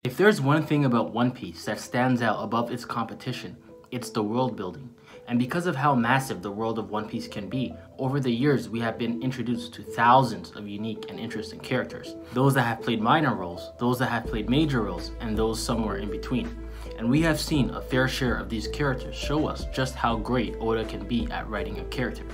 If there's one thing about One Piece that stands out above its competition, it's the world building. And because of how massive the world of One Piece can be, over the years we have been introduced to thousands of unique and interesting characters. Those that have played minor roles, those that have played major roles, and those somewhere in between. And we have seen a fair share of these characters show us just how great Oda can be at writing a character.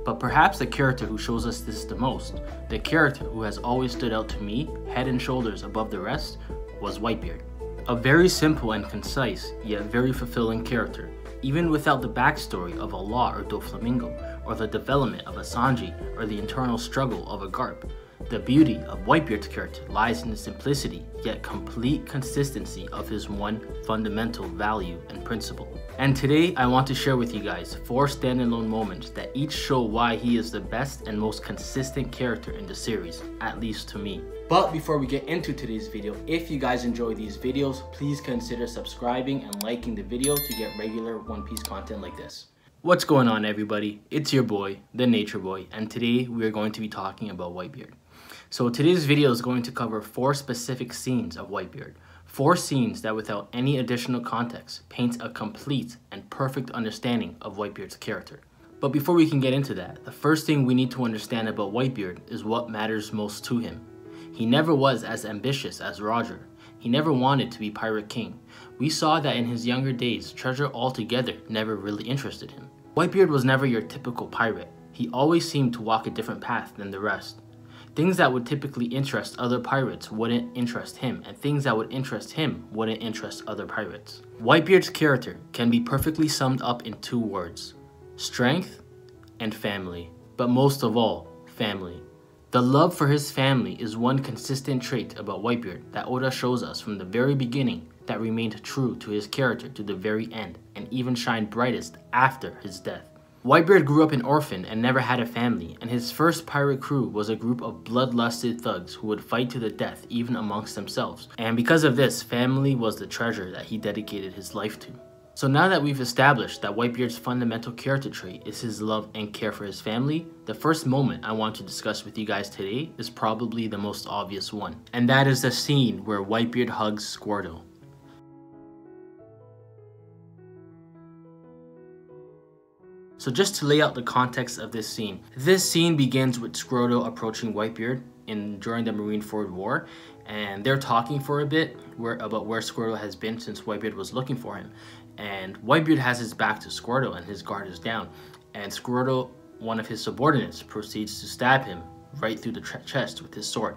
But perhaps the character who shows us this the most, the character who has always stood out to me, head and shoulders above the rest, was Whitebeard. A very simple and concise, yet very fulfilling character, even without the backstory of a Law or Doflamingo, or the development of a Sanji, or the internal struggle of a Garp. The beauty of Whitebeard's character lies in the simplicity, yet complete consistency of his one fundamental value and principle. And today I want to share with you guys 4 standalone moments that each show why he is the best and most consistent character in the series, at least to me. But before we get into today's video, if you guys enjoy these videos, please consider subscribing and liking the video to get regular One Piece content like this. What's going on, everybody? It's your boy, the Nature Boy, and today we are going to be talking about Whitebeard. So today's video is going to cover 4 specific scenes of Whitebeard. 4 scenes that, without any additional context, paint a complete and perfect understanding of Whitebeard's character. But before we can get into that, the first thing we need to understand about Whitebeard is what matters most to him. He never was as ambitious as Roger. He never wanted to be Pirate King. We saw that in his younger days, treasure altogether never really interested him. Whitebeard was never your typical pirate. He always seemed to walk a different path than the rest. Things that would typically interest other pirates wouldn't interest him, and things that would interest him wouldn't interest other pirates. Whitebeard's character can be perfectly summed up in 2 words: strength and family. But most of all, family. The love for his family is one consistent trait about Whitebeard that Oda shows us from the very beginning that remained true to his character to the very end, and even shined brightest after his death. Whitebeard grew up an orphan and never had a family, and his first pirate crew was a group of bloodlusted thugs who would fight to the death even amongst themselves. And because of this, family was the treasure that he dedicated his life to. So now that we've established that Whitebeard's fundamental character trait is his love and care for his family, the first moment I want to discuss with you guys today is probably the most obvious one. And that is the scene where Whitebeard hugs Squirtle. So just to lay out the context of this scene begins with Squirtle approaching Whitebeard during the Marineford War, and they're talking for a bit about where Squirtle has been since Whitebeard was looking for him. And Whitebeard has his back to Squirtle and his guard is down, and Squirtle, one of his subordinates, proceeds to stab him right through the chest with his sword.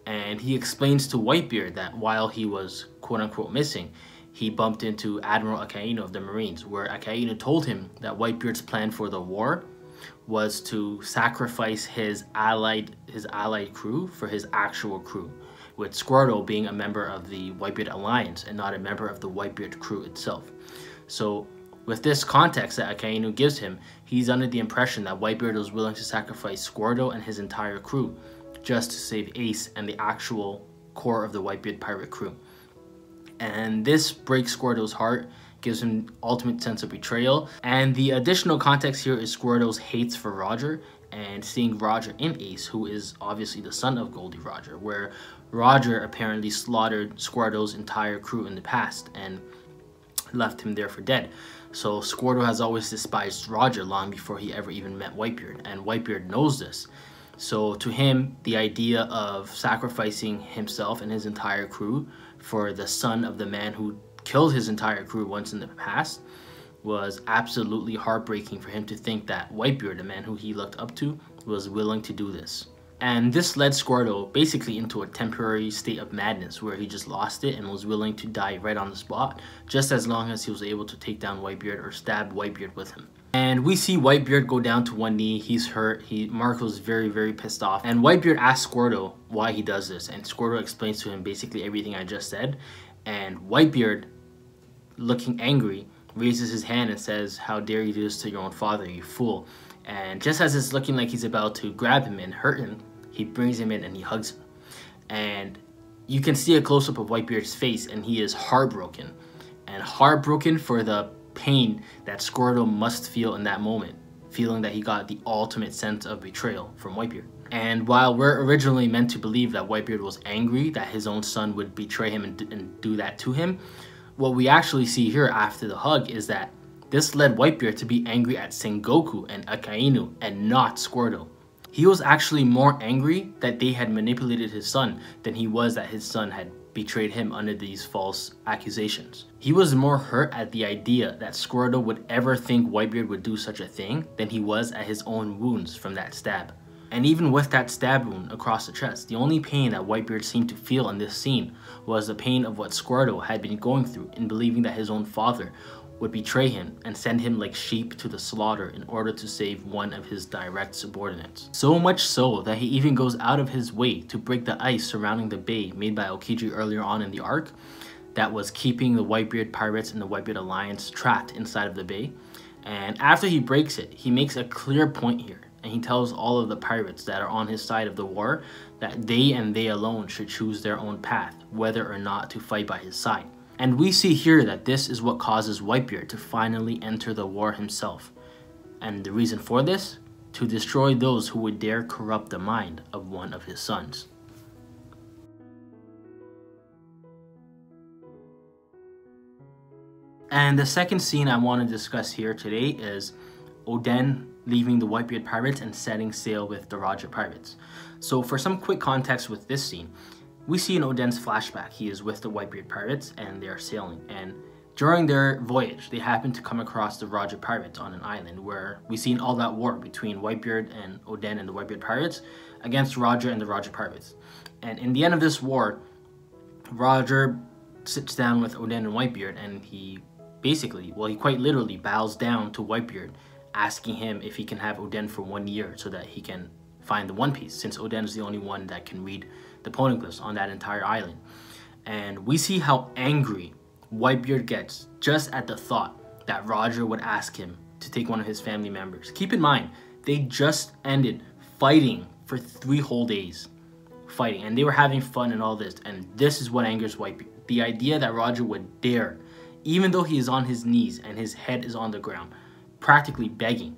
And he explains to Whitebeard that while he was quote-unquote missing, he bumped into Admiral Akainu of the Marines, where Akainu told him that Whitebeard's plan for the war was to sacrifice his allied crew for his actual crew, with Squirtle being a member of the Whitebeard Alliance and not a member of the Whitebeard crew itself. So with this context that Akainu gives him, he's under the impression that Whitebeard was willing to sacrifice Squirtle and his entire crew just to save Ace and the actual core of the Whitebeard pirate crew. And this breaks Squirtle's heart, gives him ultimate sense of betrayal. And the additional context here is Squirtle's hates for Roger and seeing Roger in Ace, who is obviously the son of Goldie Roger, where Roger apparently slaughtered Squirtle's entire crew in the past and left him there for dead. So Squirtle has always despised Roger long before he ever even met Whitebeard, and Whitebeard knows this. So to him, the idea of sacrificing himself and his entire crew for the son of the man who killed his entire crew once in the past was absolutely heartbreaking for him to think that Whitebeard, the man who he looked up to, was willing to do this. And this led Squirtle basically into a temporary state of madness where he just lost it and was willing to die right on the spot, just as long as he was able to take down Whitebeard or stab Whitebeard with him. And we see Whitebeard go down to one knee. He's hurt. Marco's very, very pissed off. And Whitebeard asks Squirtle why he does this. And Squirtle explains to him basically everything I just said. And Whitebeard, looking angry, raises his hand and says, "How dare you do this to your own father, you fool." And just as it's looking like he's about to grab him and hurt him, he brings him in and he hugs him. And you can see a close-up of Whitebeard's face, and he is heartbroken. And heartbroken for the pain that Squirtle must feel in that moment, feeling that he got the ultimate sense of betrayal from Whitebeard. And while we're originally meant to believe that Whitebeard was angry that his own son would betray him and do that to him, what we actually see here after the hug is that this led Whitebeard to be angry at Sengoku and Akainu and not Squirtle. He was actually more angry that they had manipulated his son than he was that his son had betrayed him under these false accusations. He was more hurt at the idea that Squirtle would ever think Whitebeard would do such a thing than he was at his own wounds from that stab. And even with that stab wound across the chest, the only pain that Whitebeard seemed to feel in this scene was the pain of what Squirtle had been going through in believing that his own father would betray him and send him like sheep to the slaughter in order to save one of his direct subordinates. So much so that he even goes out of his way to break the ice surrounding the bay made by Aokiji earlier on in the arc that was keeping the Whitebeard pirates and the Whitebeard alliance trapped inside of the bay. And after he breaks it, he makes a clear point here, and he tells all of the pirates that are on his side of the war that they and they alone should choose their own path, whether or not to fight by his side. And we see here that this is what causes Whitebeard to finally enter the war himself. And the reason for this? To destroy those who would dare corrupt the mind of one of his sons. And the second scene I want to discuss here today is Oden leaving the Whitebeard pirates and setting sail with the Roger pirates. So for some quick context with this scene, we see in Oden's flashback, he is with the Whitebeard pirates and they are sailing. And during their voyage, they happen to come across the Roger pirates on an island where we see all that war between Whitebeard and Oden and the Whitebeard pirates against Roger and the Roger pirates. And in the end of this war, Roger sits down with Oden and Whitebeard and he basically, well, he quite literally bows down to Whitebeard, asking him if he can have Oden for 1 year so that he can find the One Piece, since Oden is the only one that can read the poneglyphs on that entire island. And we see how angry Whitebeard gets just at the thought that Roger would ask him to take one of his family members. Keep in mind, they just ended fighting for 3 whole days. Fighting, and they were having fun and all this, and this is what angers Whitebeard. The idea that Roger would dare, even though he is on his knees and his head is on the ground, practically begging,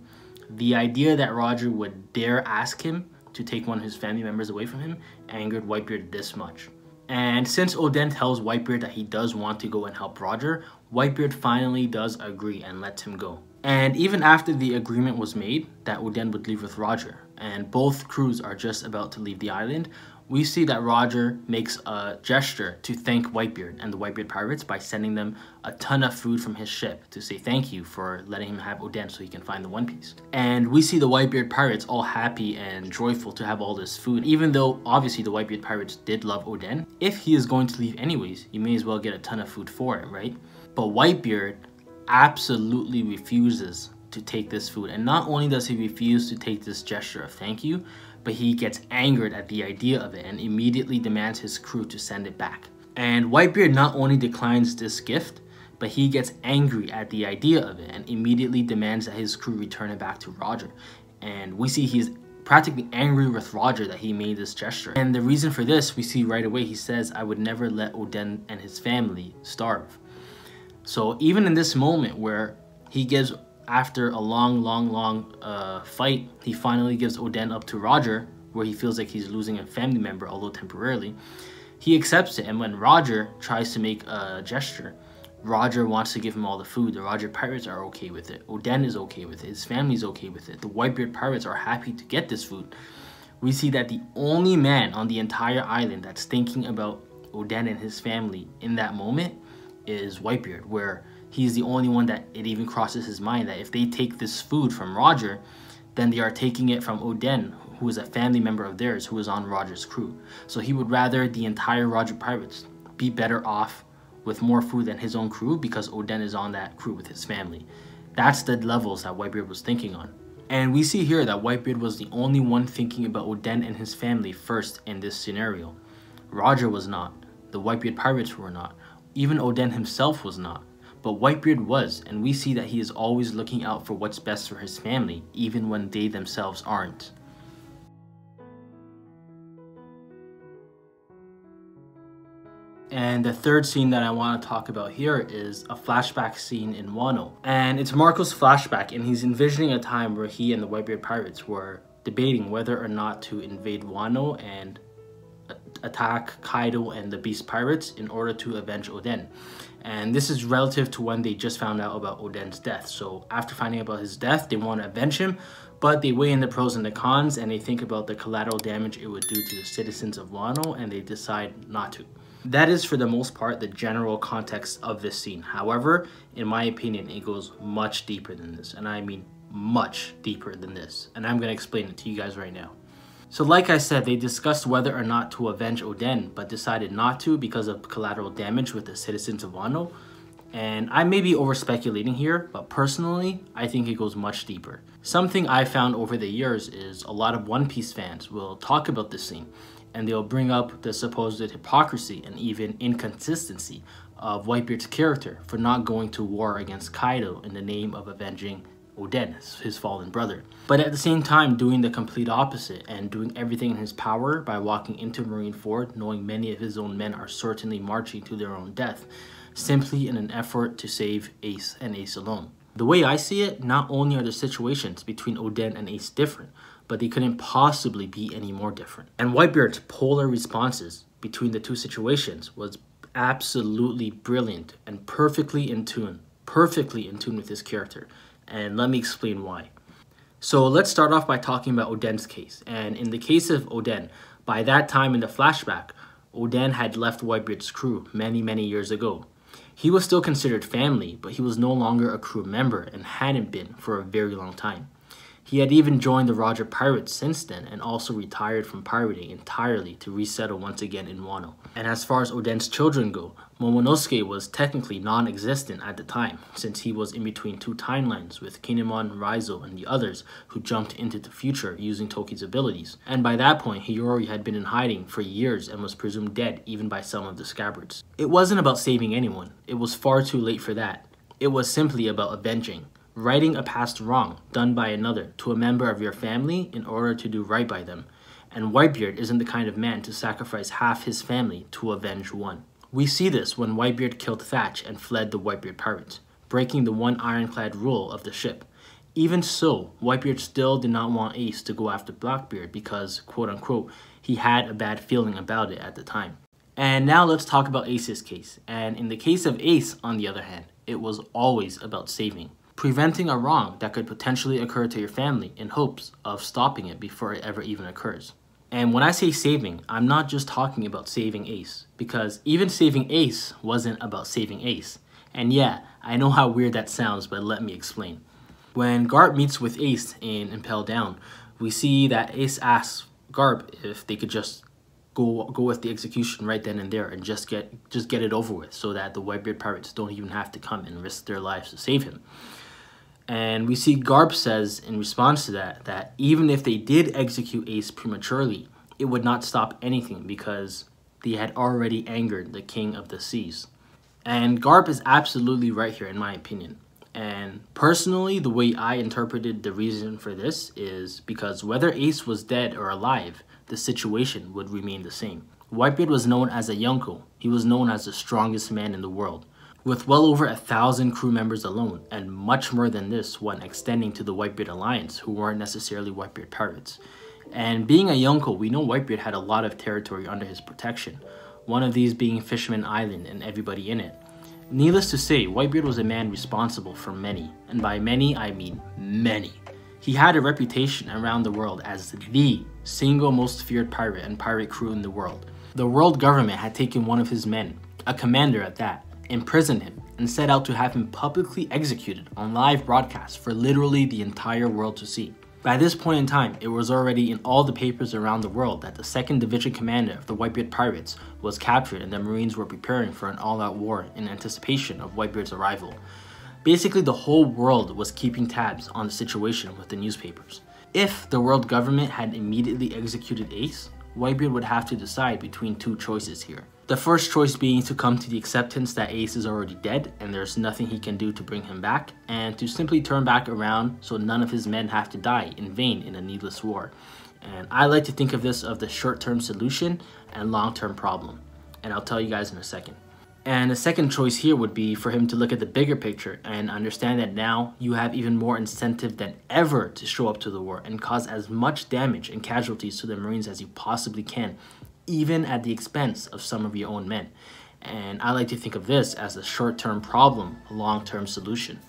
the idea that Roger would dare ask him to take one of his family members away from him angered Whitebeard this much. And since Oden tells Whitebeard that he does want to go and help Roger, Whitebeard finally does agree and lets him go. And even after the agreement was made that Oden would leave with Roger, and both crews are just about to leave the island, we see that Roger makes a gesture to thank Whitebeard and the Whitebeard pirates by sending them a ton of food from his ship to say thank you for letting him have Oden so he can find the One Piece. And we see the Whitebeard pirates all happy and joyful to have all this food, even though obviously the Whitebeard pirates did love Oden. If he is going to leave anyways, you may as well get a ton of food for it, right? But Whitebeard absolutely refuses to take this food, and not only does he refuse to take this gesture of thank you, but he gets angered at the idea of it and immediately demands his crew to send it back. And Whitebeard not only declines this gift, but he gets angry at the idea of it and immediately demands that his crew return it back to Roger. And we see he's practically angry with Roger that he made this gesture. And the reason for this, we see right away, he says, "I would never let Oden and his family starve." So even in this moment where he gives, after a long fight, he finally gives Oden up to Roger, where he feels like he's losing a family member, although temporarily. He accepts it, and when Roger tries to make a gesture, Roger wants to give him all the food. The Roger pirates are okay with it. Oden is okay with it. His family's okay with it. The Whitebeard pirates are happy to get this food. We see that the only man on the entire island that's thinking about Oden and his family in that moment is Whitebeard, where he's the only one that it even crosses his mind that if they take this food from Roger, then they are taking it from Oden, who is a family member of theirs who is on Roger's crew. So he would rather the entire Roger pirates be better off with more food than his own crew because Oden is on that crew with his family. That's the levels that Whitebeard was thinking on. And we see here that Whitebeard was the only one thinking about Oden and his family first in this scenario. Roger was not. The Whitebeard pirates were not. Even Oden himself was not. But Whitebeard was, and we see that he is always looking out for what's best for his family, even when they themselves aren't. And the third scene that I want to talk about here is a flashback scene in Wano. And it's Marco's flashback, and he's envisioning a time where he and the Whitebeard pirates were debating whether or not to invade Wano and attack Kaido and the Beast Pirates in order to avenge Oden. And this is relative to when they just found out about Oden's death. So after finding out about his death, they want to avenge him, but they weigh in the pros and the cons, and they think about the collateral damage it would do to the citizens of Wano, and they decide not to. That is, for the most part, the general context of this scene. However, in my opinion, it goes much deeper than this, and I mean much deeper than this, and I'm going to explain it to you guys right now. So like I said, they discussed whether or not to avenge Oden, but decided not to because of collateral damage with the citizens of Wano. And I may be over speculating here, but personally, I think it goes much deeper. Something I found over the years is a lot of One Piece fans will talk about this scene, and they'll bring up the supposed hypocrisy and even inconsistency of Whitebeard's character for not going to war against Kaido in the name of avenging Oden, his fallen brother, but at the same time doing the complete opposite and doing everything in his power by walking into Marineford knowing many of his own men are certainly marching to their own death, simply in an effort to save Ace and Ace alone. The way I see it, not only are the situations between Oden and Ace different, but they couldn't possibly be any more different. And Whitebeard's polar responses between the two situations was absolutely brilliant and perfectly in tune with his character. And let me explain why. So let's start off by talking about Oden's case. And in the case of Oden, by that time in the flashback, Oden had left Whitebeard's crew many years ago. He was still considered family, but he was no longer a crew member and hadn't been for a very long time. He had even joined the Roger Pirates since then and also retired from pirating entirely to resettle once again in Wano. And as far as Oden's children go, Momonosuke was technically non-existent at the time, since he was in between two timelines with Kinemon, Raizo, and the others who jumped into the future using Toki's abilities. And by that point, Hiyori had been in hiding for years and was presumed dead even by some of the scabbards. It wasn't about saving anyone. It was far too late for that. It was simply about avenging. Righting a past wrong done by another to a member of your family in order to do right by them. And Whitebeard isn't the kind of man to sacrifice half his family to avenge one. We see this when Whitebeard killed Thatch and fled the Whitebeard Pirates, breaking the one ironclad rule of the ship. Even so, Whitebeard still did not want Ace to go after Blackbeard because, quote-unquote, he had a bad feeling about it at the time. And now let's talk about Ace's case. And in the case of Ace, on the other hand, it was always about saving. Preventing a wrong that could potentially occur to your family in hopes of stopping it before it ever even occurs. And when I say saving, I'm not just talking about saving Ace, because even saving Ace wasn't about saving Ace. And yeah, I know how weird that sounds, but let me explain. When Garp meets with Ace in Impel Down, we see that Ace asks Garp if they could just go with the execution right then and there and just get it over with, so that the Whitebeard Pirates don't even have to come and risk their lives to save him. And we see Garp says in response to that even if they did execute Ace prematurely, it would not stop anything because they had already angered the King of the Seas. And Garp is absolutely right here in my opinion. And personally, the way I interpreted the reason for this is because whether Ace was dead or alive, the situation would remain the same. Whitebeard was known as a Yonko. He was known as the strongest man in the world, with well over 1,000 crew members alone, and much more than this when extending to the Whitebeard Alliance, who weren't necessarily Whitebeard pirates. And being a Yonko, we know Whitebeard had a lot of territory under his protection, one of these being Fisherman Island and everybody in it. Needless to say, Whitebeard was a man responsible for many, and by many I mean many. He had a reputation around the world as the single most feared pirate and pirate crew in the world. The world government had taken one of his men, a commander at that, imprisoned him, and set out to have him publicly executed on live broadcast for literally the entire world to see. By this point in time, it was already in all the papers around the world that the 2nd Division commander of the Whitebeard Pirates was captured and the Marines were preparing for an all-out war in anticipation of Whitebeard's arrival. Basically, the whole world was keeping tabs on the situation with the newspapers. If the world government had immediately executed Ace, Whitebeard would have to decide between two choices here. The first choice being to come to the acceptance that Ace is already dead and there's nothing he can do to bring him back, and to simply turn back around so none of his men have to die in vain in a needless war. And I like to think of this of the short-term solution and long-term problem, and I'll tell you guys in a second. And the second choice here would be for him to look at the bigger picture and understand that now you have even more incentive than ever to show up to the war and cause as much damage and casualties to the Marines as you possibly can, even at the expense of some of your own men. And I like to think of this as a short-term problem, a long-term solution.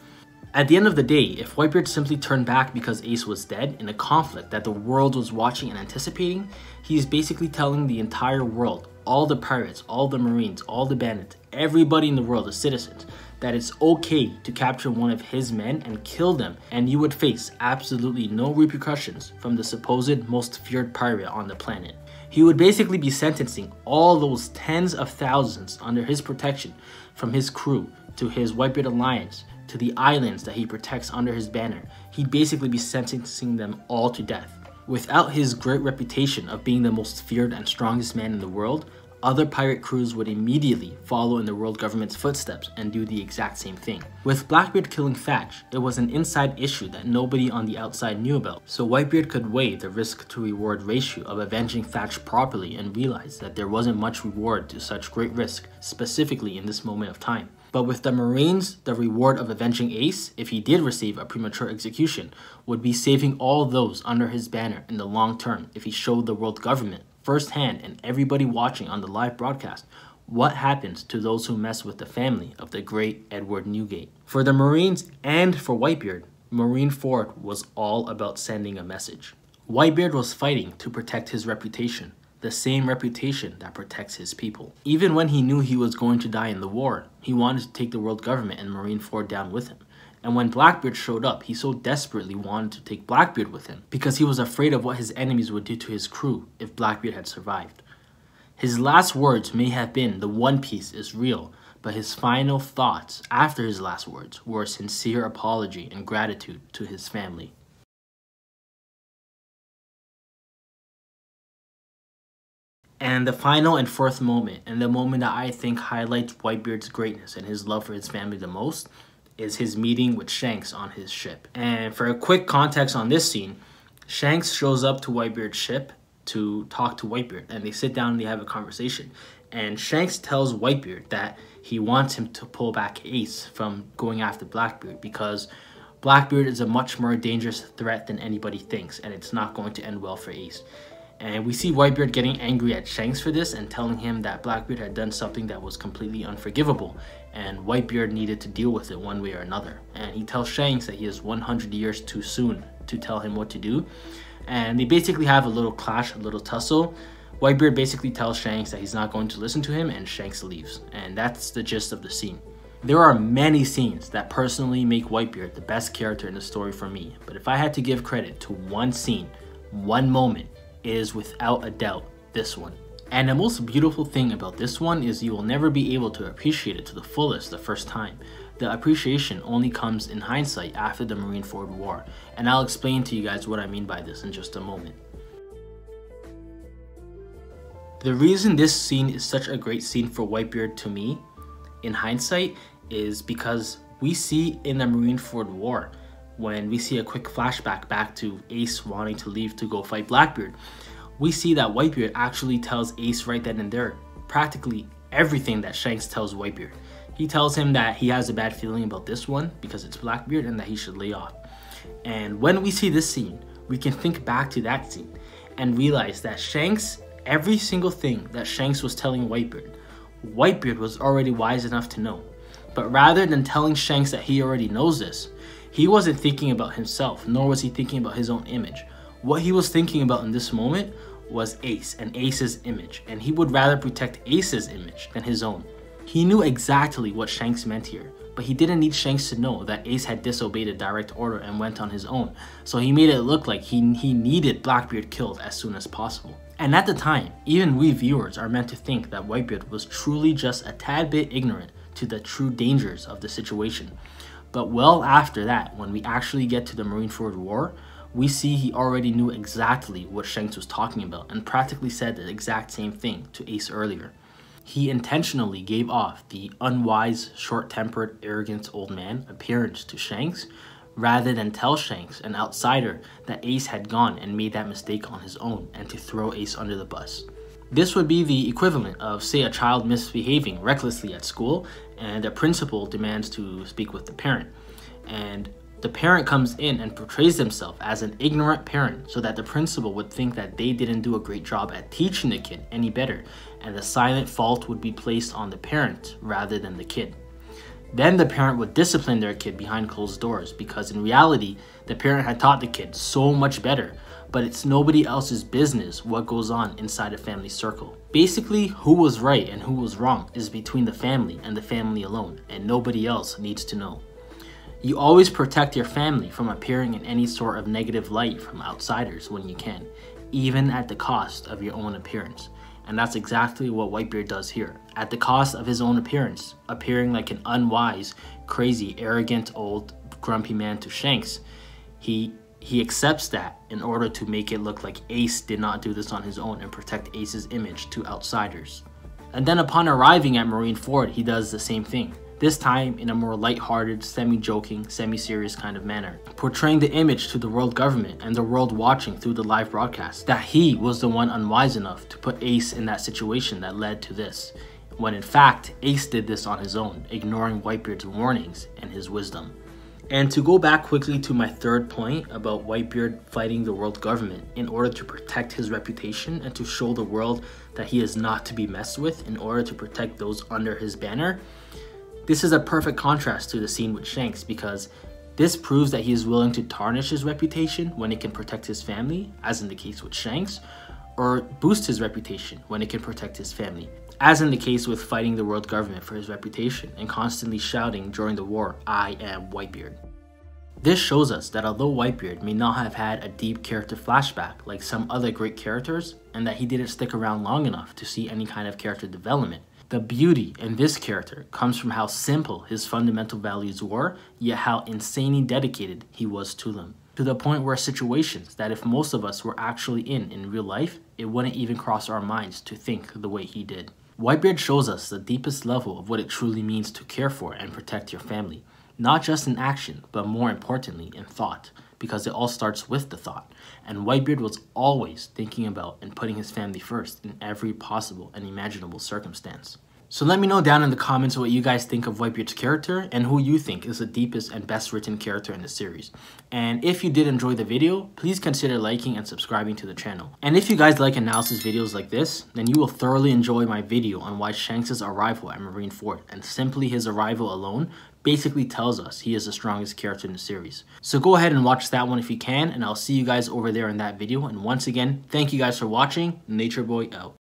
At the end of the day, if Whitebeard simply turned back because Ace was dead in a conflict that the world was watching and anticipating, he is basically telling the entire world, all the pirates, all the Marines, all the bandits, everybody in the world, the citizens, that it's okay to capture one of his men and kill them, and you would face absolutely no repercussions from the supposed most feared pirate on the planet. He would basically be sentencing all those tens of thousands under his protection, from his crew to his Whitebeard alliance to the islands that he protects under his banner. He'd basically be sentencing them all to death. Without his great reputation of being the most feared and strongest man in the world, other pirate crews would immediately follow in the world government's footsteps and do the exact same thing. With Blackbeard killing Thatch, it was an inside issue that nobody on the outside knew about, so Whitebeard could weigh the risk to reward ratio of avenging Thatch properly and realize that there wasn't much reward to such great risk, specifically in this moment of time. But with the Marines, the reward of avenging Ace, if he did receive a premature execution, would be saving all those under his banner in the long term if he showed the world government firsthand and everybody watching on the live broadcast what happens to those who mess with the family of the great Edward Newgate. For the Marines and for Whitebeard, Marineford was all about sending a message. Whitebeard was fighting to protect his reputation, the same reputation that protects his people. Even when he knew he was going to die in the war, he wanted to take the world government and Marineford down with him. And when Blackbeard showed up, he so desperately wanted to take Blackbeard with him because he was afraid of what his enemies would do to his crew if Blackbeard had survived. His last words may have been, "The One Piece is real," but his final thoughts after his last words were a sincere apology and gratitude to his family. And the final and fourth moment, and the moment that I think highlights Whitebeard's greatness and his love for his family the most, is his meeting with Shanks on his ship. And for a quick context on this scene, Shanks shows up to Whitebeard's ship to talk to Whitebeard, and they sit down and they have a conversation. And Shanks tells Whitebeard that he wants him to pull back Ace from going after Blackbeard because Blackbeard is a much more dangerous threat than anybody thinks, and it's not going to end well for Ace. And we see Whitebeard getting angry at Shanks for this and telling him that Blackbeard had done something that was completely unforgivable and Whitebeard needed to deal with it one way or another. And he tells Shanks that he is 100 years too soon to tell him what to do. And they basically have a little clash, a little tussle. Whitebeard basically tells Shanks that he's not going to listen to him and Shanks leaves. And that's the gist of the scene. There are many scenes that personally make Whitebeard the best character in the story for me. But if I had to give credit to one scene, one moment, is without a doubt this one. And the most beautiful thing about this one is you will never be able to appreciate it to the fullest the first time. The appreciation only comes in hindsight after the Marineford War, and I'll explain to you guys what I mean by this in just a moment. The reason this scene is such a great scene for Whitebeard to me, in hindsight, is because we see in the Marineford War, when we see a quick flashback back to Ace wanting to leave to go fight Blackbeard, we see that Whitebeard actually tells Ace right then and there practically everything that Shanks tells Whitebeard. He tells him that he has a bad feeling about this one because it's Blackbeard and that he should lay off. And when we see this scene, we can think back to that scene and realize that Shanks, every single thing that Shanks was telling Whitebeard, Whitebeard was already wise enough to know. But rather than telling Shanks that he already knows this, he wasn't thinking about himself, nor was he thinking about his own image. What he was thinking about in this moment was Ace and Ace's image, and he would rather protect Ace's image than his own. He knew exactly what Shanks meant here, but he didn't need Shanks to know that Ace had disobeyed a direct order and went on his own, so he made it look like he needed Blackbeard killed as soon as possible. And at the time, even we viewers are meant to think that Whitebeard was truly just a tad bit ignorant to the true dangers of the situation. But well after that, when we actually get to the Marineford War, we see he already knew exactly what Shanks was talking about and practically said the exact same thing to Ace earlier. He intentionally gave off the unwise, short-tempered, arrogant old man appearance to Shanks rather than tell Shanks, an outsider, that Ace had gone and made that mistake on his own and to throw Ace under the bus. This would be the equivalent of, say, a child misbehaving recklessly at school and the principal demands to speak with the parent. And the parent comes in and portrays themselves as an ignorant parent so that the principal would think that they didn't do a great job at teaching the kid any better, and the silent fault would be placed on the parent rather than the kid. Then the parent would discipline their kid behind closed doors because in reality, the parent had taught the kid so much better, but it's nobody else's business what goes on inside a family circle. Basically, who was right and who was wrong is between the family and the family alone, and nobody else needs to know. You always protect your family from appearing in any sort of negative light from outsiders when you can, even at the cost of your own appearance. And that's exactly what Whitebeard does here. At the cost of his own appearance, appearing like an unwise, crazy, arrogant, old, grumpy man to Shanks, he accepts that in order to make it look like Ace did not do this on his own and protect Ace's image to outsiders. And then upon arriving at Marineford, he does the same thing. This time in a more lighthearted, semi-joking, semi-serious kind of manner, portraying the image to the world government and the world watching through the live broadcast that he was the one unwise enough to put Ace in that situation that led to this, when in fact Ace did this on his own, ignoring Whitebeard's warnings and his wisdom. And to go back quickly to my third point about Whitebeard fighting the world government in order to protect his reputation and to show the world that he is not to be messed with in order to protect those under his banner, this is a perfect contrast to the scene with Shanks because this proves that he is willing to tarnish his reputation when it can protect his family, as in the case with Shanks, or boost his reputation when it can protect his family, as in the case with fighting the world government for his reputation and constantly shouting during the war, "I am Whitebeard." This shows us that although Whitebeard may not have had a deep character flashback like some other great characters, and that he didn't stick around long enough to see any kind of character development, the beauty in this character comes from how simple his fundamental values were, yet how insanely dedicated he was to them. To the point where situations that if most of us were actually in real life, it wouldn't even cross our minds to think the way he did. Whitebeard shows us the deepest level of what it truly means to care for and protect your family. Not just in action, but more importantly in thought, because it all starts with the thought. And Whitebeard was always thinking about and putting his family first in every possible and imaginable circumstance. So let me know down in the comments what you guys think of Whitebeard's character and who you think is the deepest and best written character in the series. And if you did enjoy the video, please consider liking and subscribing to the channel. And if you guys like analysis videos like this, then you will thoroughly enjoy my video on why Shanks' arrival at Marineford, and simply his arrival alone basically tells us he is the strongest character in the series. So go ahead and watch that one if you can, and I'll see you guys over there in that video. And once again, thank you guys for watching. Nature Boy out.